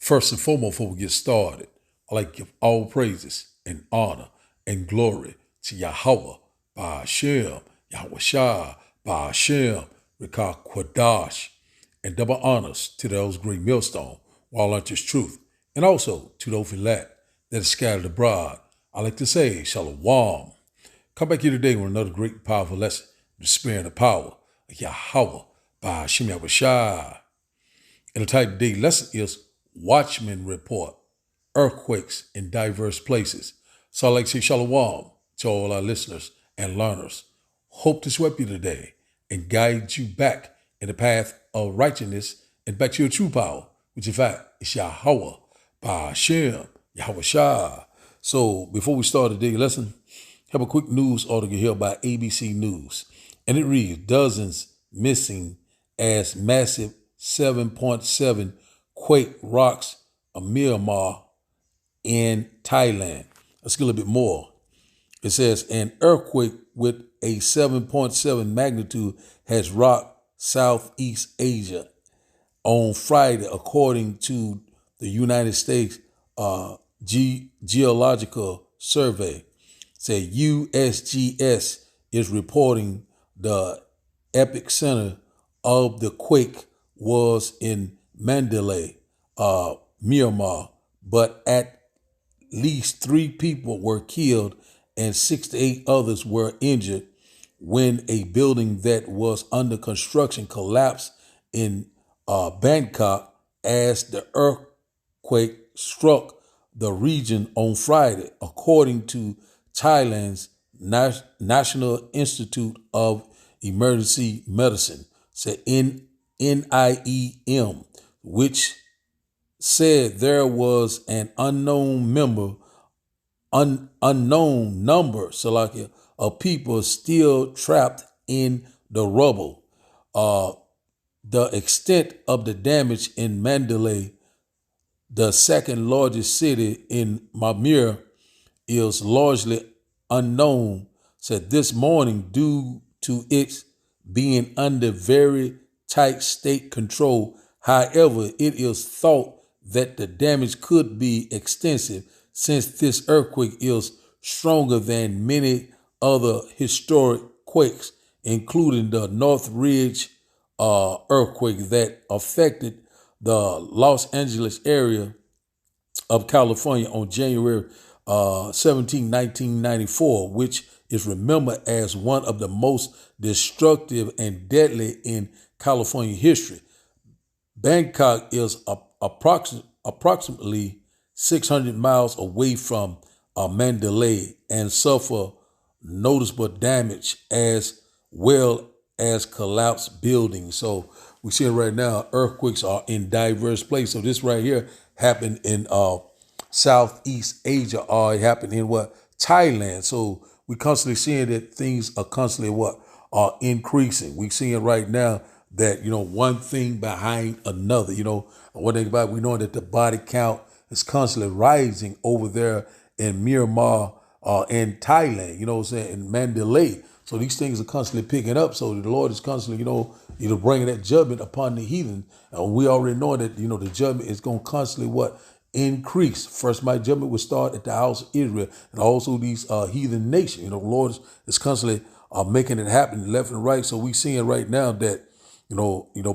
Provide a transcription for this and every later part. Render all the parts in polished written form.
First and foremost, before we get started, I like to give all praises and honor and glory to Yahweh, Ba'ashem, Yahweh Shah, Ba'ashem, Rekah Kwadash, and double honors to those great millstone, while unto his truth, and also to those elect that is scattered abroad. I like to say, Shalom. Come back here today with another great powerful lesson, the spirit and the power of Yahweh, Ba'ashem, Yahweh Shah. And the title of today's lesson is Watchman Report, Earthquakes in Diverse Places. So I'd like to say shalom to all our listeners and learners. Hope to sweep you today and guide you back in the path of righteousness and back to your true power, which in fact is Yahweh, Ba'ashem, Yahweh Shah. So before we start today's lesson, have a quick news article here by ABC News. And it reads, dozens missing as massive 7.7 quake rocks Myanmar in Thailand. Let's get a little bit more. It says an earthquake with a 7.7 magnitude has rocked Southeast Asia on Friday, according to the United States Geological Survey. Said USGS is reporting the epicenter of the quake was in Mandalay, Myanmar, but at least 3 people were killed and 68 others were injured when a building that was under construction collapsed in Bangkok as the earthquake struck the region on Friday, according to Thailand's National Institute of Emergency Medicine, said NIEM, which said there was an unknown number, Salakia, of people still trapped in the rubble. The extent of the damage in Mandalay, the second largest city in Myanmar, is largely unknown, said this morning, due to its being under very tight state control. However, it is thought that the damage could be extensive since this earthquake is stronger than many other historic quakes, including the North Ridge earthquake that affected the Los Angeles area of California on January 17, 1994, which is remembered as one of the most destructive and deadly in California history. Bangkok is approximately 600 miles away from Mandalay and suffer noticeable damage as well as collapsed buildings. So we see right now earthquakes are in diverse places. So this right here happened in Southeast Asia, or it happened in Thailand. So we constantly seeing that things are constantly are increasing. We seeing right now that, one thing behind another. One thing about it, we know that the body count is constantly rising over there in Myanmar and Thailand, what I'm saying, in Mandalay. So these things are constantly picking up. So the Lord is constantly, bringing that judgment upon the heathen. And we already know that, the judgment is going to constantly increase. First, my judgment will start at the house of Israel and also these heathen nations. The Lord is constantly making it happen left and right. So we seeing right now that,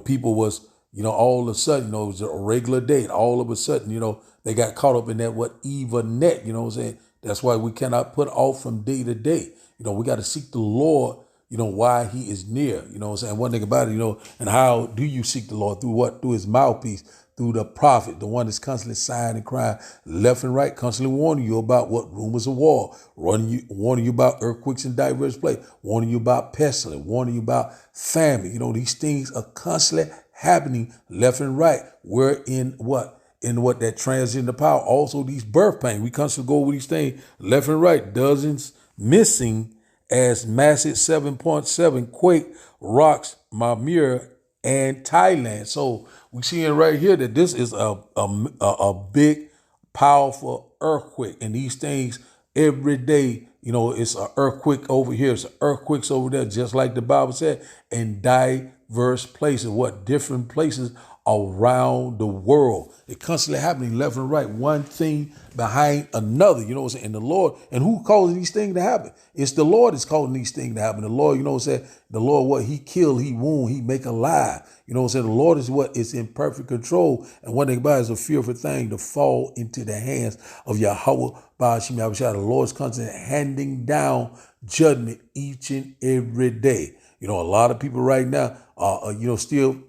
people was, all of a sudden, it was a regular day. All of a sudden, they got caught up in that evil net, what I'm saying? That's why we cannot put off from day to day. We got to seek the Lord, while he is near, what I'm saying? One thing about it, and how do you seek the Lord? Through what? Through his mouthpiece, through the prophet, the one that's constantly sighing and crying left and right, constantly warning you about what rumors of war, warning you about earthquakes in diverse places, warning you about pestilence, warning you about famine. These things are constantly happening left and right. We're in that transition to power. Also, these birth pains. We constantly go over these things left and right. Dozens missing as massive 7.7 quake rocks Myanmar and Thailand. So we're seeing right here that this is a big, powerful earthquake. And these things every day, it's an earthquake over here, it's an earthquakes over there, just like the Bible said, in diverse places. Different places around the world. It's constantly happening left and right, one thing behind another, you know what I'm saying? And the Lord, and who causes these things to happen? It's the Lord that's causing these things to happen. The Lord, you know what I'm saying? The Lord, what he kill, he wound, he make alive. You know what I'm saying? The Lord is what is in perfect control. And one thing about it is a fearful thing to fall into the hands of Yahweh Ba'ashim Yahushua. The Lord is constantly handing down judgment each and every day. You know, a lot of people right now are, still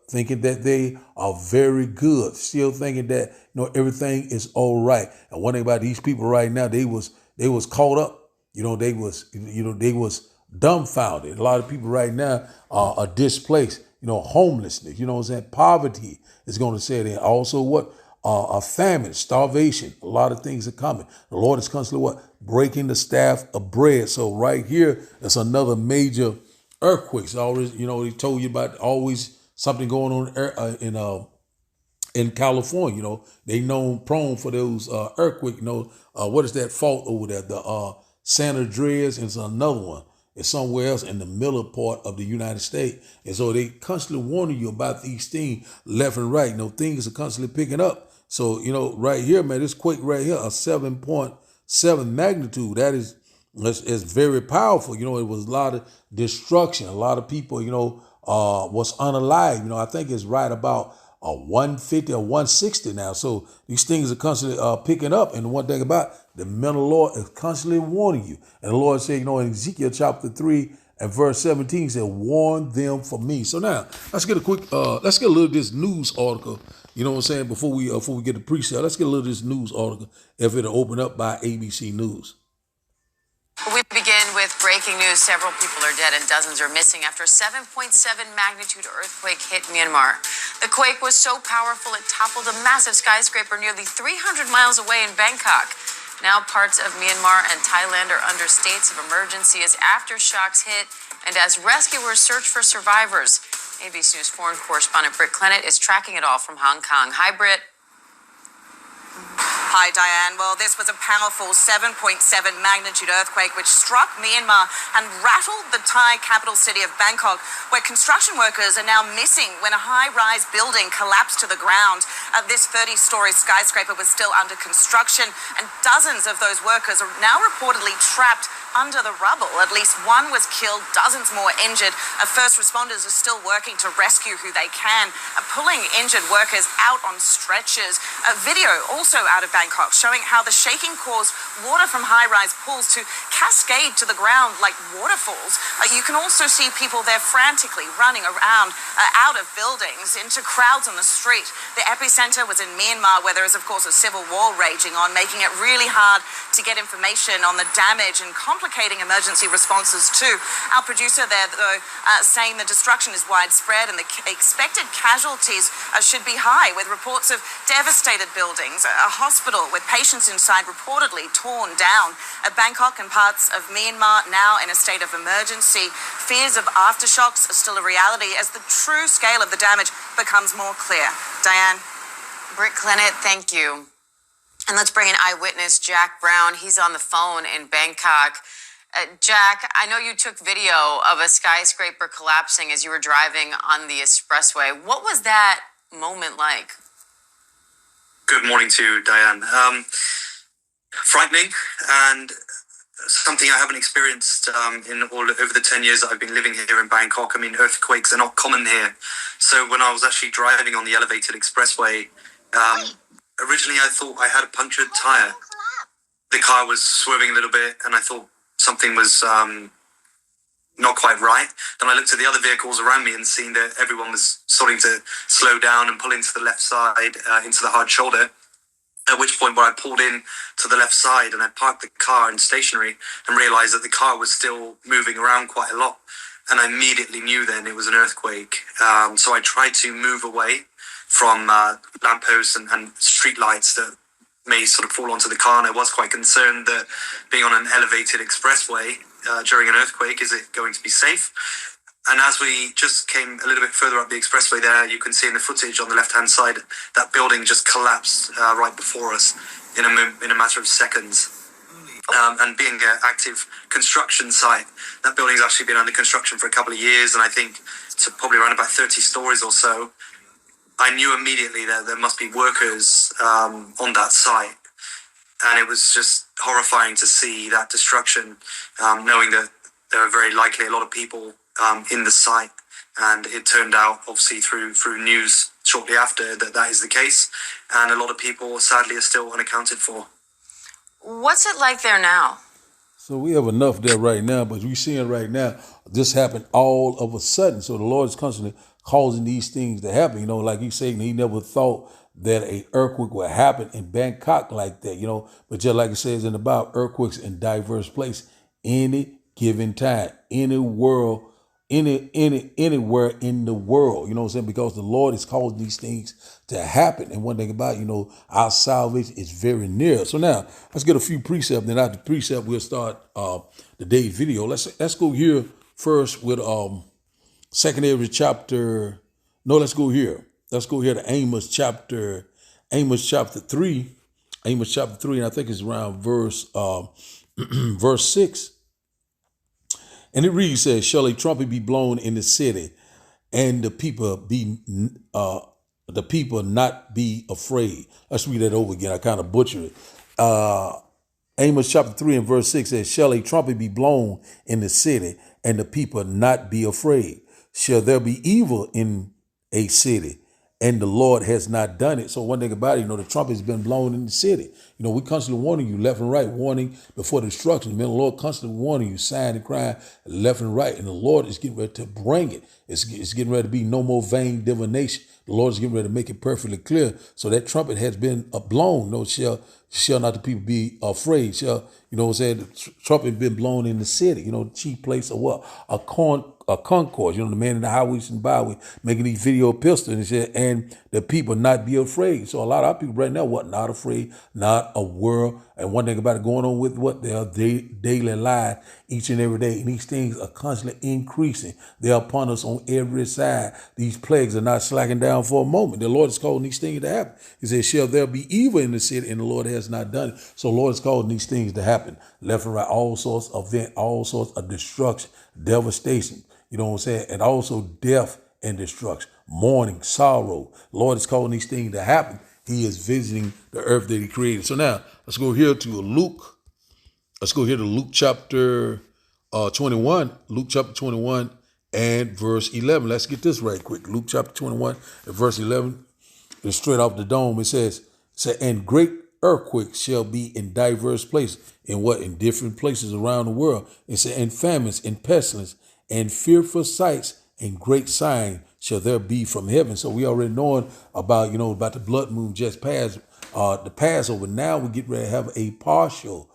thinking that they are very good, still thinking that, everything is all right. And one thing about these people right now, they was caught up, they was dumbfounded. A lot of people right now are displaced, homelessness, you know what I'm saying? Poverty is going to set in. Also a famine, starvation, a lot of things are coming. The Lord is constantly breaking the staff of bread. So right here, it's another major earthquakes. Always, he told you about always something going on in California. They known prone for those earthquakes. What is that fault over there? The San Andreas and it's another one. It's somewhere else in the middle part of the United States. And so they constantly warning you about these things left and right. Things are constantly picking up. So, right here, man, this quake right here, a 7.7 magnitude. That is it's very powerful. It was a lot of destruction. A lot of people, was unalive. I think it's right about 150 or 160 now. So these things are constantly picking up. And one thing about the mental Lord is constantly warning you. And the Lord said, in Ezekiel chapter 3 and verse 17, he said, warn them for me. So now let's get a little of this news article. You know what I'm saying? Before we get the pre-sale, let's get a little of this news article if it'll open up by ABC News. We begin with breaking news. Several people are dead and dozens are missing after a 7.7 magnitude earthquake hit Myanmar. The quake was so powerful it toppled a massive skyscraper nearly 300 miles away in Bangkok. Now parts of Myanmar and Thailand are under states of emergency as aftershocks hit and as rescuers search for survivors. ABC News foreign correspondent Britt Clennett is tracking it all from Hong Kong. Hi, Britt. Hi, Diane. Well, this was a powerful 7.7 magnitude earthquake which struck Myanmar and rattled the Thai capital city of Bangkok, where construction workers are now missing when a high-rise building collapsed to the ground. This 30-story skyscraper was still under construction, and dozens of those workers are now reportedly trapped under the rubble. At least one was killed, dozens more injured. First responders are still working to rescue who they can, pulling injured workers out on stretchers. A video also out of Bangkok showing how the shaking caused water from high-rise pools to cascade to the ground like waterfalls. You can also see people there frantically running around out of buildings into crowds on the street. The epicenter was in Myanmar, where there is, of course, a civil war raging on, making it really hard to get information on the damage and complicating emergency responses too. Our producer there, though, saying the destruction is widespread and the expected casualties should be high, with reports of devastated buildings, a hospital with patients inside reportedly torn down. Bangkok and parts of Myanmar now in a state of emergency. Fears of aftershocks are still a reality as the true scale of the damage becomes more clear. Diane. Britt Clennett, thank you. And let's bring in eyewitness Jack Brown. He's on the phone in Bangkok. Jack, I know you took video of a skyscraper collapsing as you were driving on the expressway. What was that moment like? Good morning to you, Diane. Frightening and something I haven't experienced over the 10 years that I've been living here in Bangkok. I mean, earthquakes are not common here. So when I was actually driving on the elevated expressway, originally I thought I had a punctured tire. The car was swerving a little bit and I thought something was not quite right. Then I looked at the other vehicles around me and seen that everyone was starting to slow down and pull into the left side, into the hard shoulder. At which point, where I pulled in to the left side and I parked the car in stationary and realized that the car was still moving around quite a lot. And I immediately knew then it was an earthquake. So I tried to move away from lampposts and street lights that may sort of fall onto the car. And I was quite concerned that being on an elevated expressway during an earthquake, is it going to be safe? And as we just came a little bit further up the expressway there, you can see in the footage on the left-hand side, that building just collapsed right before us in a matter of seconds. And being an active construction site, that building's actually been under construction for a couple of years, and I think it's probably around about 30 stories or so. I knew immediately that there must be workers on that site. And it was just horrifying to see that destruction, knowing that there are very likely a lot of people in the site. And it turned out, obviously, through news shortly after, that is the case. And a lot of people, sadly, are still unaccounted for. What's it like there now? So we have enough there right now, but we're seeing right now, this happened all of a sudden. So the Lord is constantly causing these things to happen. Like he's saying, he never thought that a earthquake would happen in Bangkok like that, But just like it says in the Bible, earthquakes in diverse places, any given time, anywhere in the world, because the Lord is causing these things to happen. And one thing about, our salvation is very near. So now let's get a few precepts. Then after precept, we'll start today's video. Let's go here first with second Ezra chapter. No, let's go here. Let's go here to Amos chapter 3. Amos chapter 3, and I think it's around verse 6. And it reads, says, shall a trumpet be blown in the city, and the people not be afraid? Let's read that over again. I kind of butchered it. Amos chapter 3 and verse 6 says, shall a trumpet be blown in the city, and the people not be afraid? Shall there be evil in a city, and the Lord has not done it? So one thing about it, the trumpet has been blown in the city. We constantly warning you left and right, warning before destruction. The Lord constantly warning you, sighing and crying left and right. And the Lord is getting ready to bring it. It's getting ready to be no more vain divination. The Lord is getting ready to make it perfectly clear. So that trumpet has been blown. Shall not the people be afraid? The trumpet been blown in the city. The chief place of what? A concourse. The man in the highways and byways making these video pistols, and said, and the people not be afraid. So a lot of our people right now, not afraid, not aware. And one thing about it going on with what their daily life each and every day. And these things are constantly increasing. They're upon us on every side. These plagues are not slacking down for a moment. The Lord is calling these things to happen. He says, shall there be evil in the city? And the Lord has not done it. So the Lord is calling these things to happen. Left and right, all sorts of event, all sorts of destruction, devastation. And also death and destruction, mourning, sorrow. The Lord is calling these things to happen. He is visiting the earth that he created. So now let's go here to Luke. Let's go here to Luke chapter 21. Luke chapter 21 and verse 11. Let's get this right quick. Luke chapter 21 and verse 11. It's straight off the dome. It says, and great earthquakes shall be in diverse places. In different places around the world. It said, and famines and pestilence and fearful sights and great signs shall there be from heaven. So we already knowing about, about the blood moon just passed, the Passover. Now we get ready to have a partial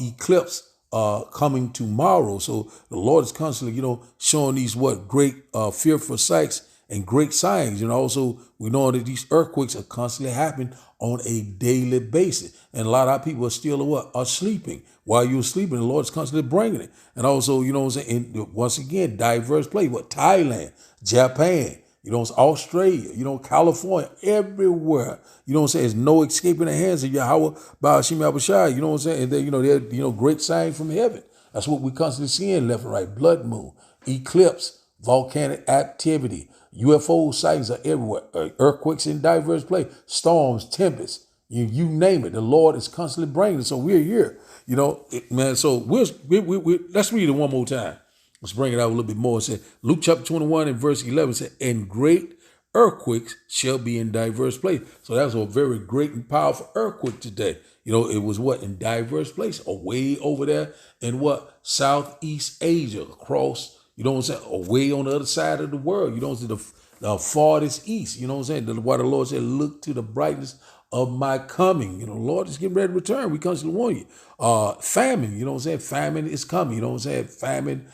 eclipse coming tomorrow. So the Lord is constantly, showing these great fearful sights and great signs. Also we know that these earthquakes are constantly happening on a daily basis. And a lot of our people are still are sleeping. While you're sleeping, the Lord is constantly bringing it. And also, once again, diverse places, Thailand, Japan, Australia, California, everywhere. There's no escaping the hands of Yahweh by Hashem Abishai, And they're great signs from heaven. That's what we constantly seeing left and right. Blood moon, eclipse, volcanic activity, UFO sightings are everywhere. Earthquakes in diverse places, storms, tempests, you name it. The Lord is constantly bringing it. So we're here, man. So let's read it one more time. Let's bring it out a little bit more. It said, Luke chapter 21 and verse 11 said, and great earthquakes shall be in diverse places. So that was a very great and powerful earthquake today. It was in diverse places, away over there in Southeast Asia, across, away on the other side of the world, the farthest east, why the Lord said, look to the brightness of my coming. The Lord is getting ready to return. We constantly warn you. Famine, famine is coming, famine,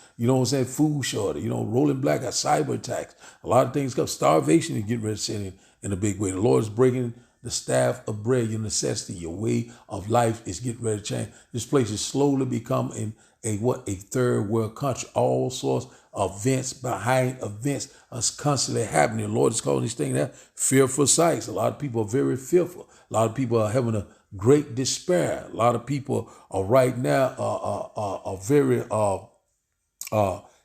food shortage, rolling black, cyber attacks, a lot of things come. Starvation is getting ready to set in a big way. The Lord is breaking the staff of bread, your necessity, your way of life is getting ready to change. This place is slowly becoming a third world country. All sorts of events behind events are constantly happening. The Lord is calling these things out fearful sights. A lot of people are very fearful. A lot of people are having a great despair. A lot of people are right now are very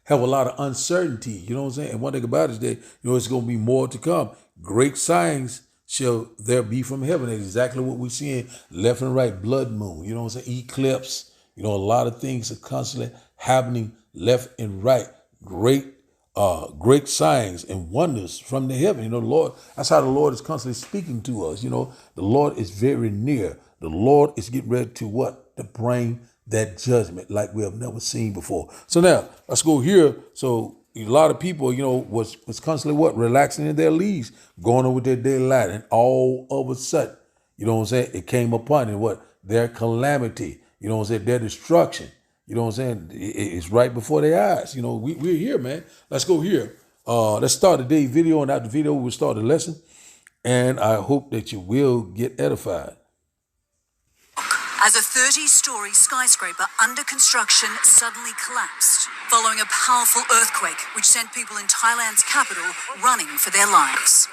have a lot of uncertainty. And one thing about it is that it's going to be more to come. great signs shall there be from heaven. That's exactly what we're seeing left and right. Blood moon, you know what I'm saying? Eclipse, you know, a lot of things are constantly happening left and right. Great signs and wonders from the heaven. You know, the Lord, that's how the Lord is constantly speaking to us. You know, the Lord is very near. The Lord is getting ready to what? To bring that judgment like we have never seen before. So now let's go here. So a lot of people, you know, was constantly what? Relaxing in their leaves, going over their daily life. And all of a sudden, you know what I'm saying? It came upon it, what? Their calamity, you know what I'm saying? Their destruction. You know what I'm saying? It's right before their eyes. You know, we're here, man. Let's go here. Let's start today's video, and after the video, we'll start the lesson. And I hope that you will get edified. As a 30-story skyscraper under construction suddenly collapsed following a powerful earthquake which sent people in Thailand's capital running for their lives.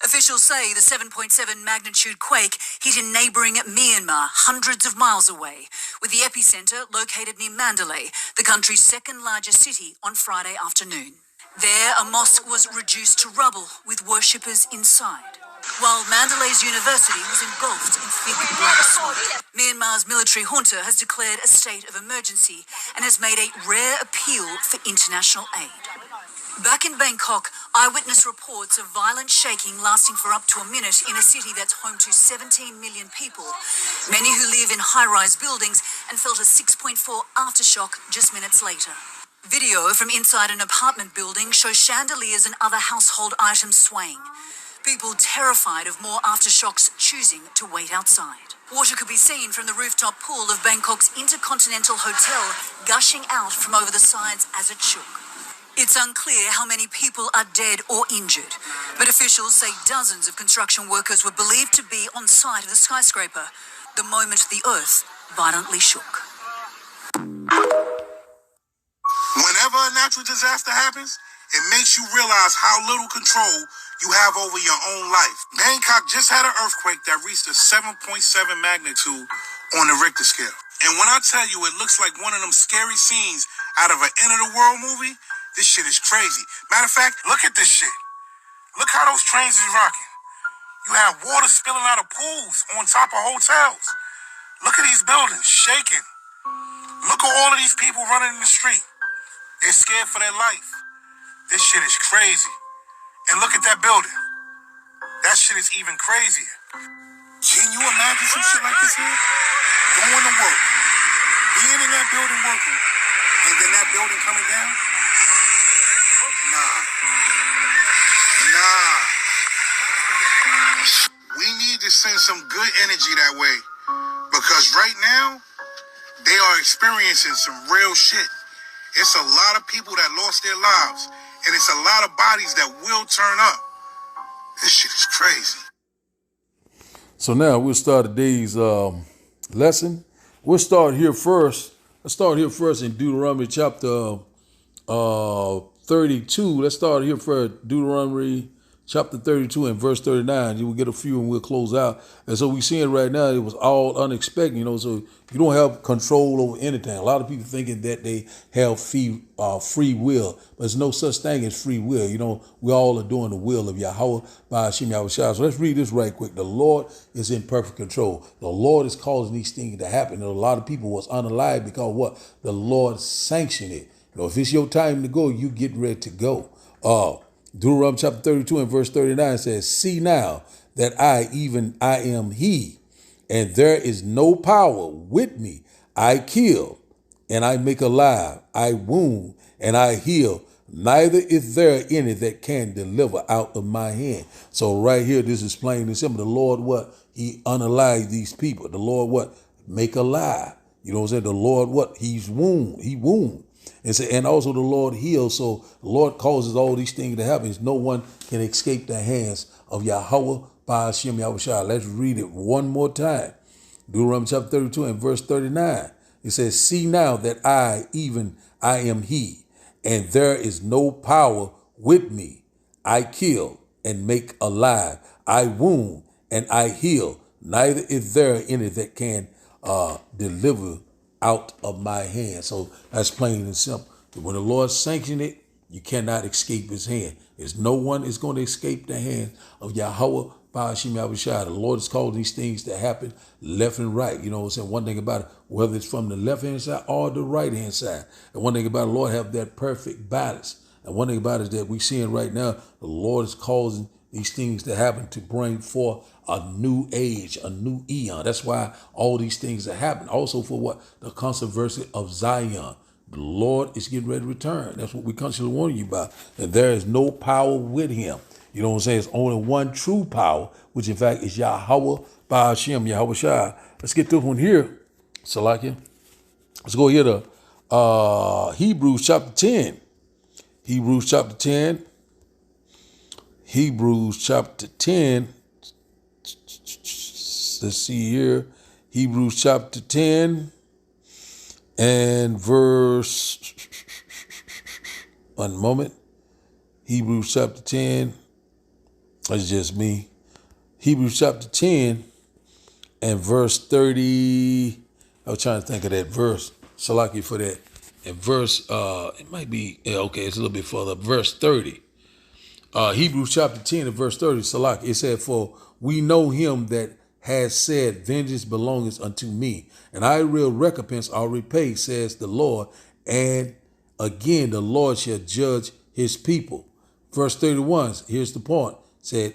Officials say the 7.7 magnitude quake hit in neighbouring Myanmar, hundreds of miles away, with the epicentre located near Mandalay, the country's second largest city, on Friday afternoon. There, a mosque was reduced to rubble with worshippers inside, while Mandalay's university was engulfed in thick black smoke. Myanmar's military junta has declared a state of emergency and has made a rare appeal for international aid. Back in Bangkok, eyewitness reports of violent shaking lasting for up to a minute in a city that's home to 17 million people, many who live in high-rise buildings, and felt a 6.4 aftershock just minutes later. Video from inside an apartment building shows chandeliers and other household items swaying. People terrified of more aftershocks choosing to wait outside. Water could be seen from the rooftop pool of Bangkok's Intercontinental Hotel gushing out from over the sides as it shook. It's unclear how many people are dead or injured, but officials say dozens of construction workers were believed to be on site of the skyscraper the moment the earth violently shook. Whenever a natural disaster happens, it makes you realize how little control you have over your own life. Bangkok just had an earthquake that reached a 7.7 magnitude on the Richter scale. And when I tell you it looks like one of them scary scenes out of an End of the World movie, this shit is crazy. Matter of fact, look at this shit. Look how those trains is rocking. You have water spilling out of pools on top of hotels. Look at these buildings shaking. Look at all of these people running in the street. They're scared for their life. This shit is crazy. And look at that building. That shit is even crazier. Can you imagine some shit like this here? Going to work, being in that building working, and then that building coming down? Nah. We need to send some good energy that way. Because right now, they are experiencing some real shit. It's a lot of people that lost their lives. And it's a lot of bodies that will turn up. This shit is crazy. So now we'll start today's lesson. We'll start here first. Let's start here first in Deuteronomy chapter 32. Let's start here for Deuteronomy chapter 32 and verse 39. You will get a few and we'll close out. And so we're seeing right now it was all unexpected, you know, so you don't have control over anything. A lot of people thinking that they have free will, but there's no such thing as free will. You know, we all are doing the will of Yahweh by Hashem Yahushua. So let's read this right quick. The Lord is in perfect control. The Lord is causing these things to happen. And a lot of people was unalive because what? The Lord sanctioned it. You know, if it's your time to go, you get ready to go. Deuteronomy chapter 32 and verse 39 says, see now that I am he, and there is no power with me. I kill and I make alive. I wound and I heal. Neither is there any that can deliver out of my hand. So right here, this is plain and simple. The Lord, what? He unalive these people. The Lord, what? Make alive. You know what I'm saying? The Lord, what? He wound. And also the Lord heals. So the Lord causes all these things to happen. No one can escape the hands of Yahweh by Hashem Yahushua. Let's read it one more time. Deuteronomy chapter 32 and verse 39. It says, see now that I am he, and there is no power with me. I kill and make alive. I wound and I heal. Neither is there any that can deliver out of my hand. So that's plain and simple. When the Lord sanctioned it, You cannot escape his hand. There's no one is going to escape the hand of Yahweh Ba'ashim Yahushua. The Lord is calling these things to happen left and right. You know what I'm saying? One thing about it, whether it's from the left-hand side or the right-hand side. And one thing about it, the Lord have that perfect balance. And one thing about it is that we're seeing right now, the Lord is causing these things to happen to bring forth a new age, a new eon. That's why all these things are happening. Also for what? The controversy of Zion. The Lord is getting ready to return. That's what we constantly warning you about. And there is no power with him. You know what I'm saying? It's only one true power, which in fact is Yahweh Ba'ashim, Yahweh Shai. Let's get this one here, Salakia. Let's go here to Hebrews chapter 10. Hebrews chapter 10. Hebrews chapter 10. Let's see here. Hebrews chapter 10 and verse, one moment. Hebrews chapter 10. That's just me. Hebrews chapter 10 and verse 30. I was trying to think of that verse. Salaki for that. And verse, it might be, okay, it's a little bit further. Verse 30. Hebrews chapter 10 and verse 30. Salaki. It said, for we know him that has said, vengeance belongeth unto me, and I will recompense or repay, says the Lord. And again, the Lord shall judge his people. Verse 31, here's the point. Said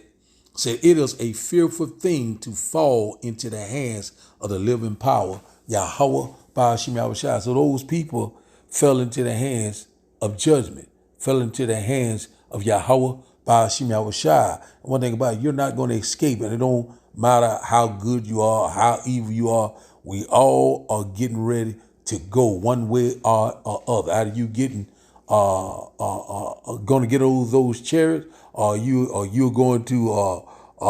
it is a fearful thing to fall into the hands of the living power, Yahweh Ba'ashim Yahushua. So those people fell into the hands of judgment, fell into the hands of Yahweh Ba'ashim Yahushua. One thing about it, you're not going to escape it. It don't matter how good you are, how evil you are. We all are getting ready to go one way or other. Either you getting going to get over those chariots, or you're going to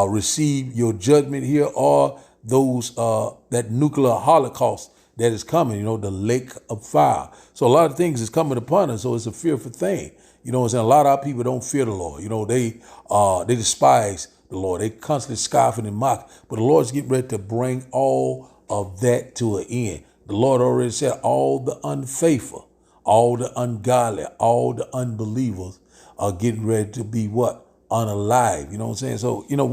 receive your judgment here, or those that nuclear holocaust that is coming. You know, the lake of fire. So a lot of things is coming upon us. So it's a fearful thing. You know what I'm saying? A lot of our people don't fear the Lord. You know, they despise the Lord. They constantly scoffing and mock. But the Lord's getting ready to bring all of that to an end. The Lord already said all the unfaithful, all the ungodly, all the unbelievers are getting ready to be what? Unalive. You know what I'm saying? So, you know,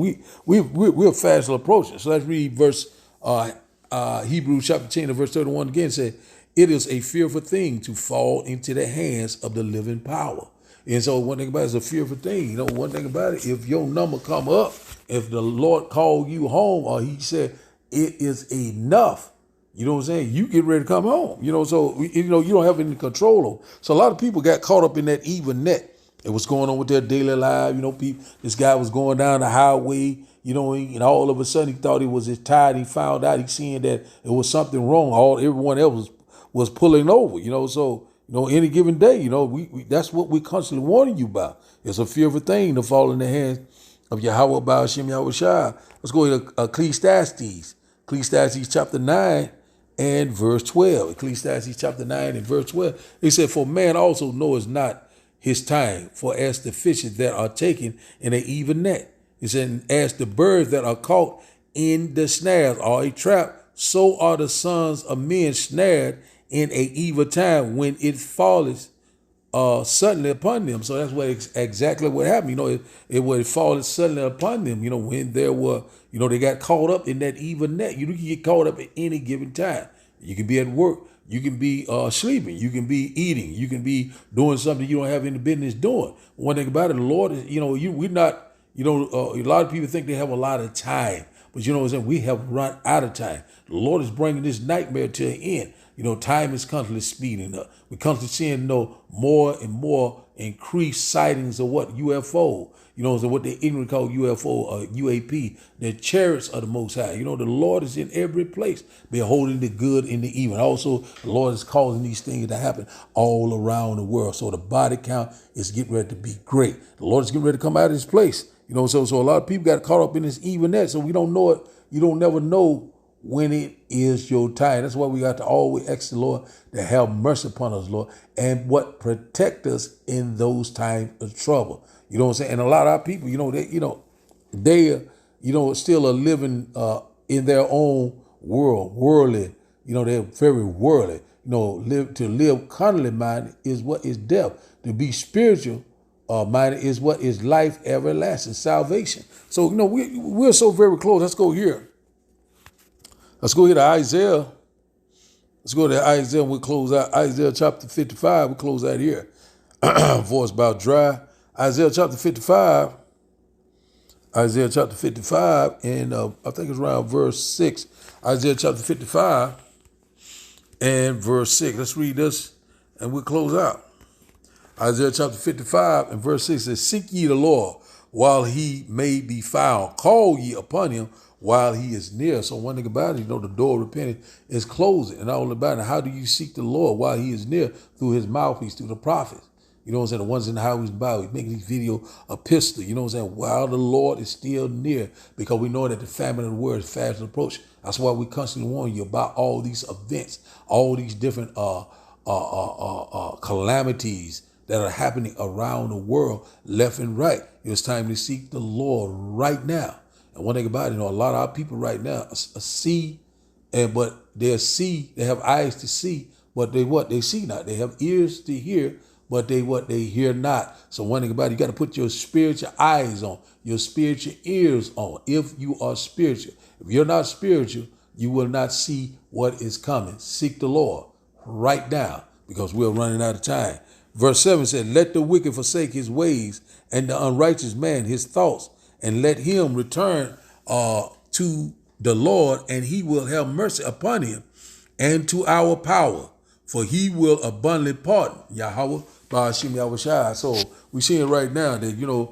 we're fast approaching. So let's read verse Hebrews chapter 10 and verse 31 again. Said, it is a fearful thing to fall into the hands of the living power. And so one thing about it is a fearful thing. You know, one thing about it, if your number come up, if the Lord called you home, or he said it is enough, you know what I'm saying? You get ready to come home. You know, so, you know, you don't have any control over. So a lot of people got caught up in that evil net. And what's going on with their daily life. You know, this guy was going down the highway, you know, and all of a sudden he thought he was his tire. He found out, he's seeing that it was something wrong. Everyone else was pulling over, you know. So, you know, any given day, you know, we that's what we're constantly warning you about. It's a fearful thing to fall in the hands of Yahweh Ba'ashim Yahushua. Let's go to Ecclesiastes. Ecclesiastes chapter 9 and verse 12. Ecclesiastes chapter 9 and verse 12. He said, for man also knoweth not his time, for as the fishes that are taken in an evil net. He said, as the birds that are caught in the snares or a trap, so are the sons of men snared in a evil time when it falleth suddenly upon them. So that's what exactly what happened. You know, it would fall suddenly upon them. You know, when there were, you know, they got caught up in that evil net. You can get caught up at any given time. You can be at work. You can be sleeping. You can be eating. You can be doing something you don't have any business doing. One thing about it, the Lord is, you know, we're not, you know, a lot of people think they have a lot of time, but you know what I'm saying? We have run out of time. The Lord is bringing this nightmare to an end. You know, time is constantly speeding up. We're constantly seeing, you know, more and more increased sightings of what? UFO. You know, so what they ignorantly call UFO or UAP. The chariots of the Most High. You know, the Lord is in every place, beholding the good and the evil. Also, the Lord is causing these things to happen all around the world. So the body count is getting ready to be great. The Lord is getting ready to come out of this place. You know, so a lot of people got caught up in this evil net. So we don't know it. You don't never know when it is your time. That's why we got to always ask the Lord to have mercy upon us, Lord, and what protect us in those times of trouble. You know what I'm saying? And a lot of our people, you know, they still are living in their own world, worldly. You know, they're very worldly. to live carnally minded is what is death. To be spiritual minded is what is life everlasting, salvation. So, we're so very close. Let's go here. Let's go here to Isaiah. Let's go to Isaiah and we'll close out. Isaiah chapter 55, we'll close out here. Voice about dry. Isaiah chapter 55. Isaiah chapter 55, and I think it's around verse 6. Isaiah chapter 55 and verse 6. Let's read this and we'll close out. Isaiah chapter 55 and verse 6 says, seek ye the Lord while he may be found. Call ye upon him while he is near. So one thing about it, the door of repentance is closing. And all about it, how do you seek the Lord while he is near? Through his mouthpiece, through the prophets. You know what I'm saying? The ones in the highways and byways making these video epistle. You know what I'm saying? While the Lord is still near, because we know that the famine of the word is fast approaching. That's why we constantly warn you about all these events, all these different calamities that are happening around the world, left and right. It's time to seek the Lord right now. And one thing about it, a lot of our people right now see, but they have eyes to see, but they see not. They have ears to hear, but they hear not. So one thing about it, you got to put your spiritual eyes on, your spiritual ears on. If you are spiritual, if you're not spiritual, you will not see what is coming. Seek the Lord right now, because we're running out of time. Verse 7 said, let the wicked forsake his ways, and the unrighteous man his thoughts, and let him return to the Lord, and he will have mercy upon him, and to our power, for he will abundantly pardon. Yahweh, Ba'ashim Yahushai. So we're seeing right now that,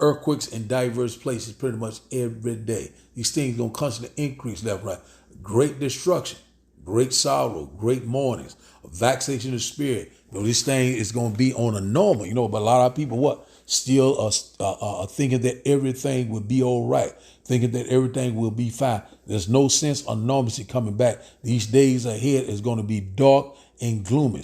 earthquakes in diverse places pretty much every day. These things going to constantly increase left, right. Great destruction, great sorrow, great mournings, vexation of spirit. This thing is going to be on a normal, but a lot of people, still are thinking that everything will be all right, thinking that everything will be fine. There's no sense of normalcy coming back. These days ahead is going to be dark and gloomy.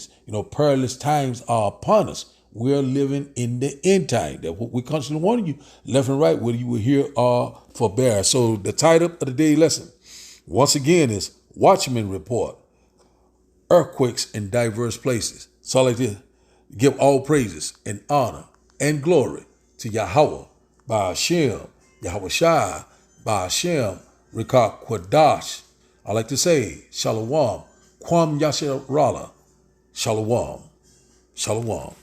Perilous times are upon us. We're living in the end time. That what we constantly warning you, left and right, whether you will hear or forbear. So the title of the daily lesson, once again, is Watchman Report. Earthquakes in diverse places. So I like to give all praises and honor and glory to Yahweh, Ba'ashim, Yahushai, Ba'ashim, Rikah Kwadash. I like to say, Shalom, Kwam Yasher Rala, Shalom, Shalom.